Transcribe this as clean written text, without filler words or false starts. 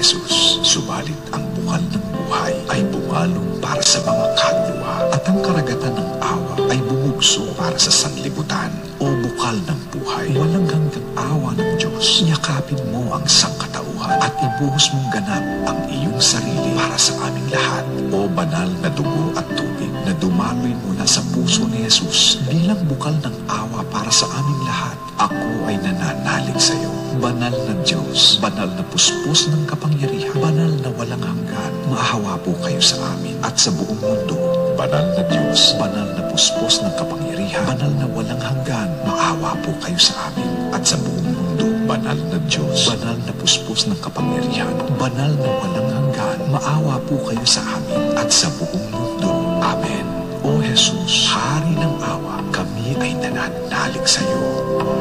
Jesus. Subalit ang bukal ng buhay ay bumalong para sa mga kaluluwa at ang karagatan ng awa ay bumugso para sa sanlibutan. O bukal ng buhay, walang hanggang awa ng Diyos, yakapin mo ang sangkatauhan at ibuhos mong ganap ang iyong sarili para sa aming lahat. O banal na dugo at tubig na dumaloy mula sa puso ni Jesus bilang bukal ng awa para sa aming lahat, ako ay nananalig sa iyo. Banal na Diyos, banal na puspos ng kapangyarihan, banal na walang hanggan, maahawa po kayo sa amin at sa buong mundo. Banal na Diyos, banal na puspos ng kapangyarihan, banal na walang hanggan, maawa po kayo sa amin at sa buong mundo. Banal na Diyos, banal na puspos ng kapangyarihan, banal na walang hanggan, maawa po kayo sa amin at sa buong mundo. Amen. O Jesus, Hari ng awa, kami ay nananalig sa iyo.